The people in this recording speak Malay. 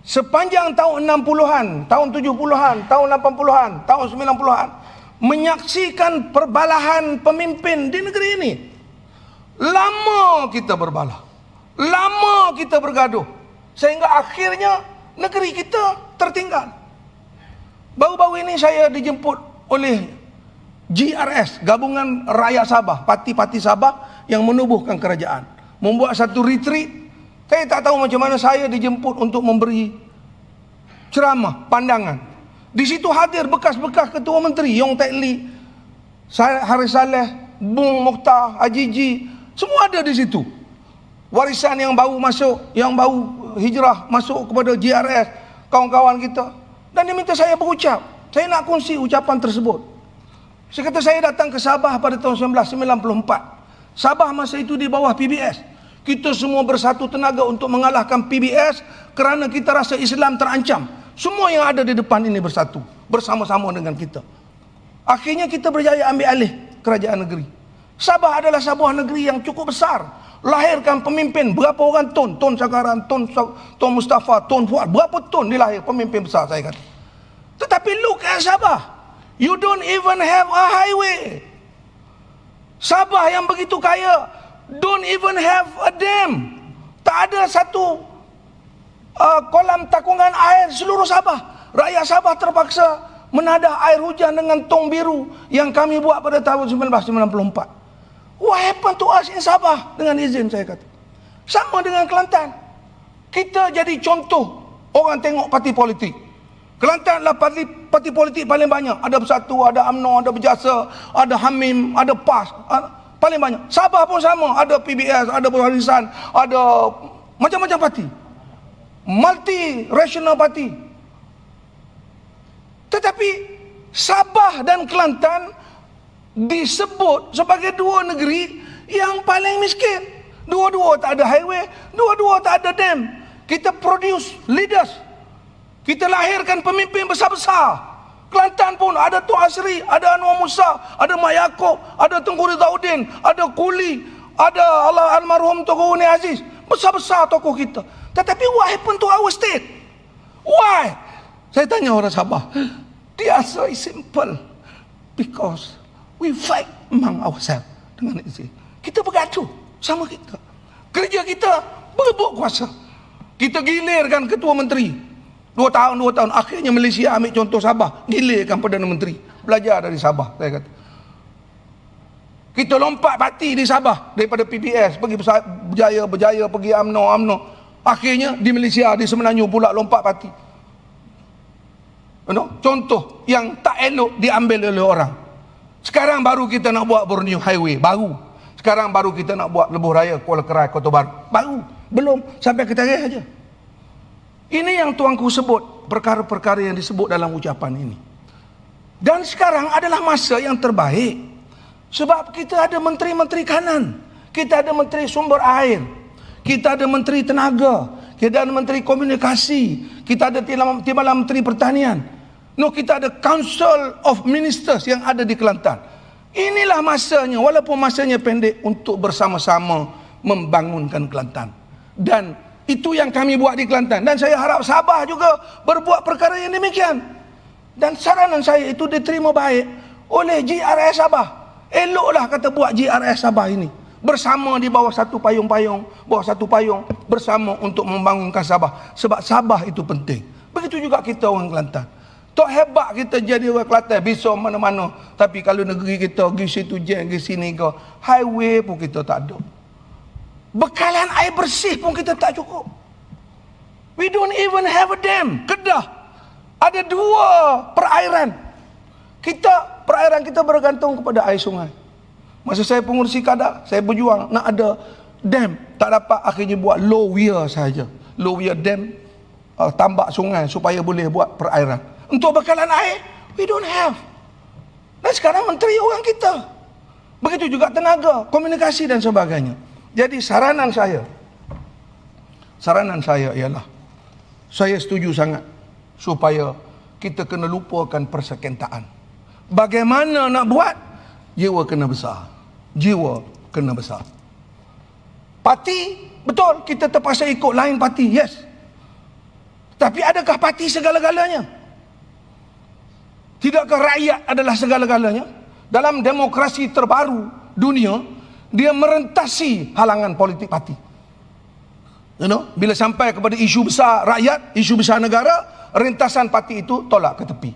sepanjang tahun 60-an, tahun 70-an, tahun 80-an, tahun 90-an, menyaksikan perbalahan pemimpin di negeri ini. Lama kita berbalah, lama kita bergaduh, sehingga akhirnya negeri kita tertinggal. Baru-baru ini saya dijemput oleh GRS, Gabungan Rakyat Sabah, parti-parti Sabah yang menubuhkan kerajaan, membuat satu retreat. Saya tak tahu macam mana saya dijemput untuk memberi ceramah, pandangan. Di situ hadir bekas-bekas ketua menteri, Yong Tek Lee, Haris Saleh, Bung Mokhtar, Haji Ji, semua ada di situ. Warisan yang baru masuk, yang baru hijrah masuk kepada GRS, kawan-kawan kita. Dan dia minta saya berucap. Saya nak kongsi ucapan tersebut. Saya kata saya datang ke Sabah pada tahun 1994. Sabah masa itu di bawah PBS. Kita semua bersatu tenaga untuk mengalahkan PBS kerana kita rasa Islam terancam. Semua yang ada di depan ini bersatu, bersama-sama dengan kita. Akhirnya kita berjaya ambil alih kerajaan negeri. Sabah adalah sebuah negeri yang cukup besar. Lahirkan pemimpin, berapa orang Tun Sakaran, Tun Mustafa, Tun Fuad, berapa Tun dilahir pemimpin besar saya kata. Tetapi look at Sabah, you don't even have a highway. Sabah yang begitu kaya, don't even have a dam. Tak ada satu kolam takungan air seluruh Sabah. Rakyat Sabah terpaksa menadah air hujan dengan tong biru yang kami buat pada tahun 1994. What happened to us in Sabah? Dengan izin saya kata. Sama dengan Kelantan. Kita jadi contoh orang tengok parti politik. Kelantan adalah parti politik paling banyak. Ada Bersatu, ada UMNO, ada Berjasa, ada Hamim, ada PAS. Paling banyak. Sabah pun sama. Ada PBS, ada Barisan, ada macam-macam parti. Multi-rational parti. Tetapi Sabah dan Kelantan disebut sebagai dua negeri yang paling miskin. Dua-dua tak ada highway, dua-dua tak ada dam. Kita produce leaders. Kita lahirkan pemimpin besar-besar. Kelantan pun ada Tun Asri, ada Anwar Musa, ada Mak Yaakob, ada Tengku Rizauddin, ada Kuli, ada Allah almarhum Tokoh Uni Aziz. Besar-besar tokoh kita. Tetapi what happened to our state? Why? Saya tanya orang Sabah. The answer is simple. Because we fight among ourselves. Dengan itu, kita bergaduh sama kita. Kerja kita berebut kuasa. Kita gilirkan ketua menteri. 2 tahun. Akhirnya Malaysia ambil contoh Sabah. Gilirkan Perdana Menteri. Belajar dari Sabah, saya kata. Kita lompat parti di Sabah. Daripada PBS, pergi berjaya pergi UMNO. Akhirnya di Malaysia, di Semenanjung pula lompat parti. Contoh yang tak elok diambil oleh orang. Sekarang baru kita nak buat Borneo Highway, baru. Sekarang baru kita nak buat Lebuh Raya Kuala Kerai Kota Baru, baru. Belum sampai ke tarikh saja. Ini yang tuanku sebut, perkara-perkara yang disebut dalam ucapan ini. Dan sekarang adalah masa yang terbaik. Sebab kita ada menteri-menteri kanan, kita ada menteri sumber air, kita ada menteri tenaga, kita ada menteri komunikasi, kita ada timbalan menteri pertanian. Kita ada Council of Ministers yang ada di Kelantan. Inilah masanya, walaupun masanya pendek, untuk bersama-sama membangunkan Kelantan. Dan itu yang kami buat di Kelantan. Dan saya harap Sabah juga berbuat perkara yang demikian. Dan saranan saya itu diterima baik oleh GRS Sabah. Eloklah kata buat GRS Sabah ini. Bersama di bawah satu payung, bersama untuk membangunkan Sabah. Sebab Sabah itu penting. Begitu juga kita orang Kelantan. Tak hebat kita jadi orang Kelantan, bisa mana-mana. Tapi kalau negeri kita pergi situ je, pergi sini ke, highway pun kita tak ada. Bekalan air bersih pun kita tak cukup. We don't even have a dam. Kedah ada 2 perairan. Perairan kita bergantung kepada air sungai. Masa saya pengurusi Kedah, saya berjuang nak ada dam, tak dapat. Akhirnya buat low weir saja. Low weir dam, tambak sungai supaya boleh buat perairan. Untuk bekalan air, we don't have. Dan sekarang menteri orang kita. Begitu juga tenaga, komunikasi dan sebagainya. Jadi saranan saya ialah, saya setuju sangat supaya kita kena lupakan persekentaan. Bagaimana nak buat? Jiwa kena besar. Parti, betul, kita terpaksa ikut lain parti, yes. Tapi adakah parti segala-galanya? Tidakkah rakyat adalah segala-galanya? Dalam demokrasi terbaru dunia, dia merentasi halangan politik parti. Bila sampai kepada isu besar rakyat, isu besar negara, rentasan parti itu tolak ke tepi.